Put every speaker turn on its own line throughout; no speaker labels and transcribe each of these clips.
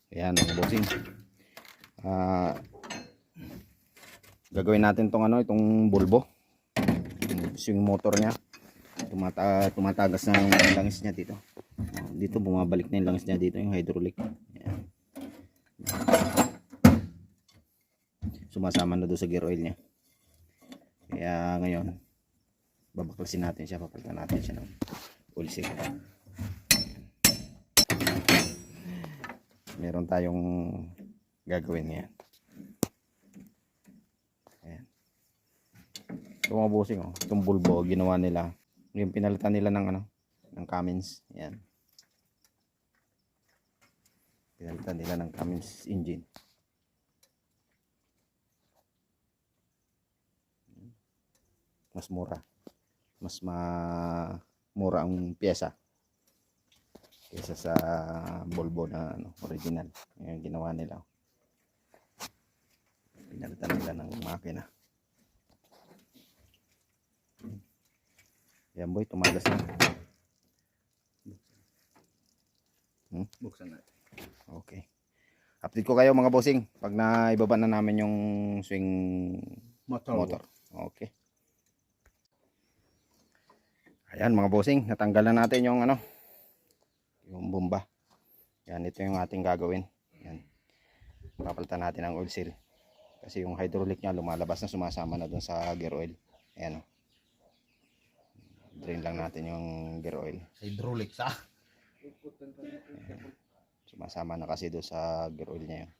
Ayan mga bossing. Gagawin natin tong itong bulbo. Swing motor niya. Tumatagas na yung langis niya dito. Dito bumabalik na yung langis niya dito, yung hydraulic. Ayan. Sumasama na doon sa gear oil niya. Kaya ngayon babaklasin natin siya, papalitan natin siya ng oil seal. Meron tayong gagawin ngayon. Ayan. Ito mga bossing, itong bulbo ginawa nila, yung pinalitan nila ng ng Cummins. Ayan. Pinalitan nila ng Cummins engine. Mas mura. Mas mura ang pyesa kaysa sa bulbo na original. Yung ginawa nila. Pinalitan nila ng makina. Yan boy, tumagas na.
Buksan natin.
Okay. Update ko kayo mga bossing pag naibaba na namin yung swing motor. Okay. Ayan mga bossing, natanggal na natin yung yung bomba. Yan, ito yung ating gagawin. Yan. Papalitan natin ang oil seal. Kasi yung hydraulic niya lumalabas na, sumasama na dun sa gear oil. Ayan. Drain lang natin yung gear oil.
Hydraulic sa.
Ayan. Sumasama na kasi dun sa gear oil niya yun.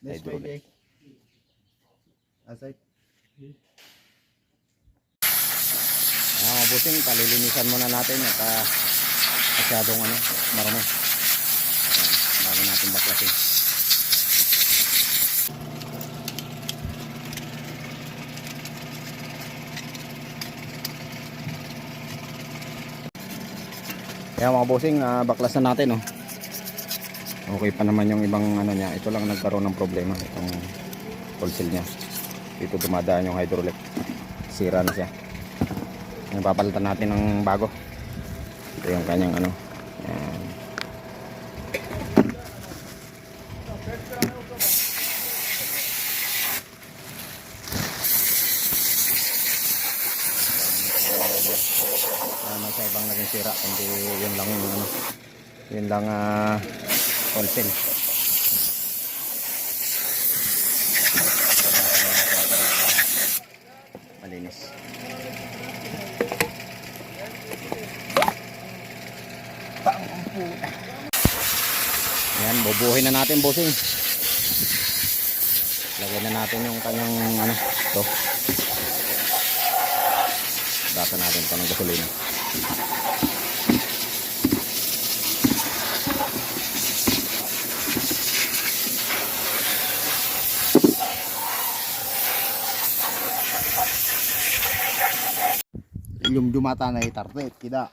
Hydraulic.
Aside.
Mga bossing, palilinisan muna natin at masyadong marami. Ayan, bago natin baklasin. Kaya mga bossing, baklas na natin Okay pa naman yung ibang niya. Ito lang nagkaroon ng problema, itong oil seal niya. Dito dumadaan yung hydraulic. Sira na siya. Yung papalitan natin ng bago. Ito yung kanyang Ayan. May sa ibang naging sira, kundi yun lang oil seal. Malinis. Ayan, bubuhin na natin bossing. Lagyan na natin yung kanyang ito. Dasa natin ito ng gasolina.
Yung jumata na itartet, kida.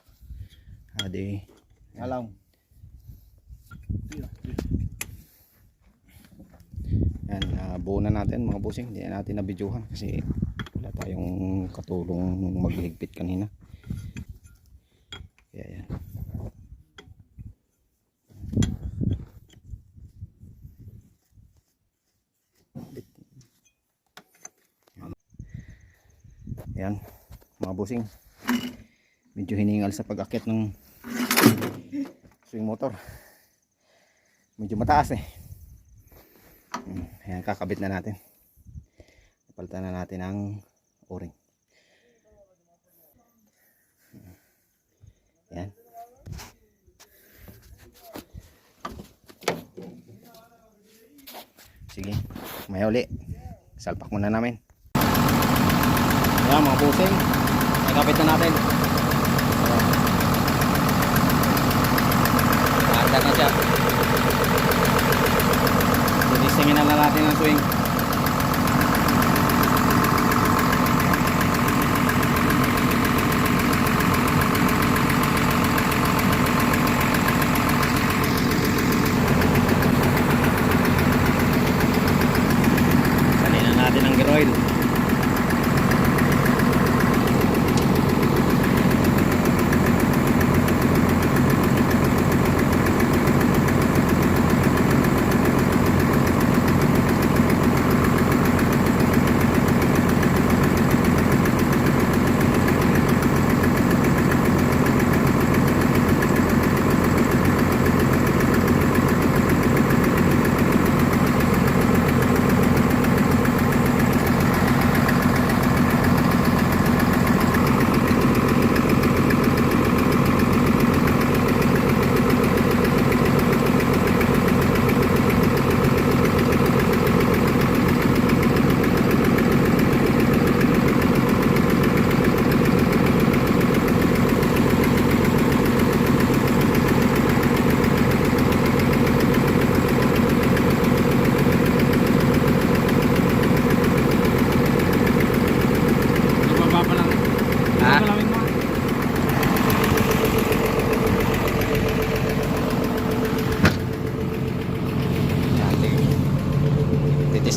Adi.
Alam.
Yan, buo na natin mga bossing. Hindi na natin nabidyohan kasi wala tayong katulong maghigpit kanina. Kaya yan. Yan mga bossing, medyo hiningal sa pag-akyat ng swing motor. Medyo mataas Ayan, kakabit na natin. Palitan na natin ang o-ring. Ayan. Sige, may uli. Salpak muna namin. Ayan mga bossing, nakabit na natin. Maandar na siya. Tulisingin na natin ang swing. Salin na natin ang gear oil.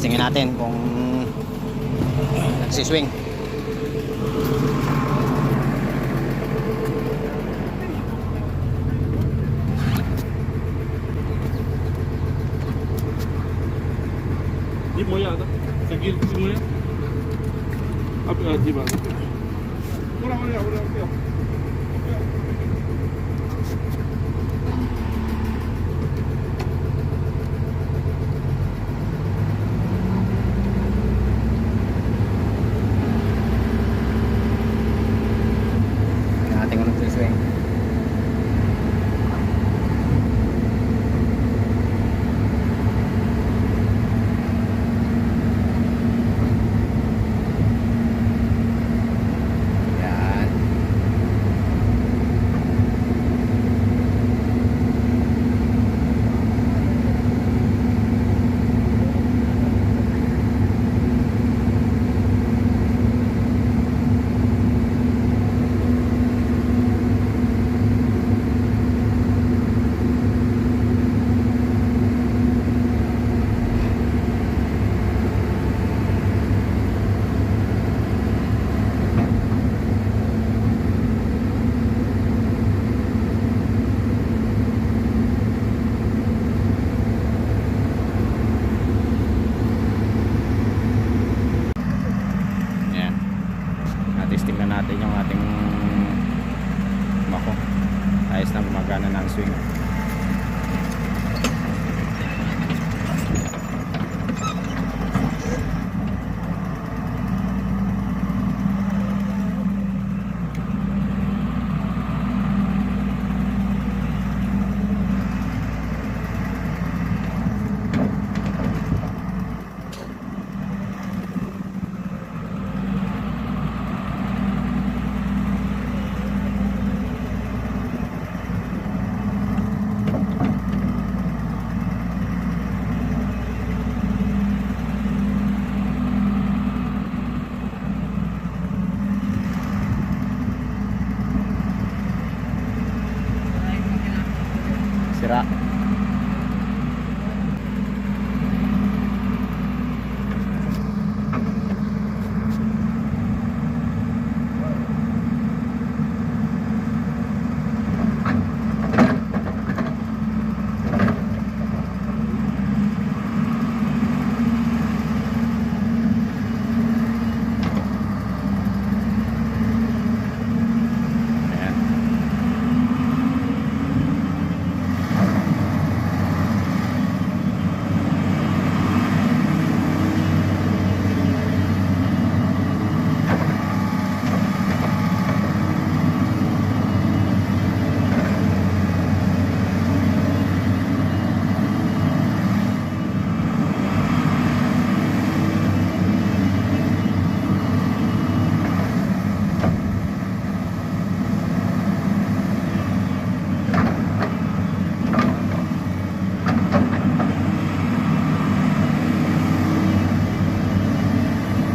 Testingin natin kung nagsiswing.
Di mo yan. Sa gilid mo yan. Di ba? Wala.
Tingnan natin kung nagsiswing. Yan. Yan. Testing na natin yung ating mako. Ayos na, gumagana na ang swing. Sira. Ayan.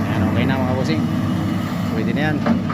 Ayan, okay na mga bossing. Pwede na yan.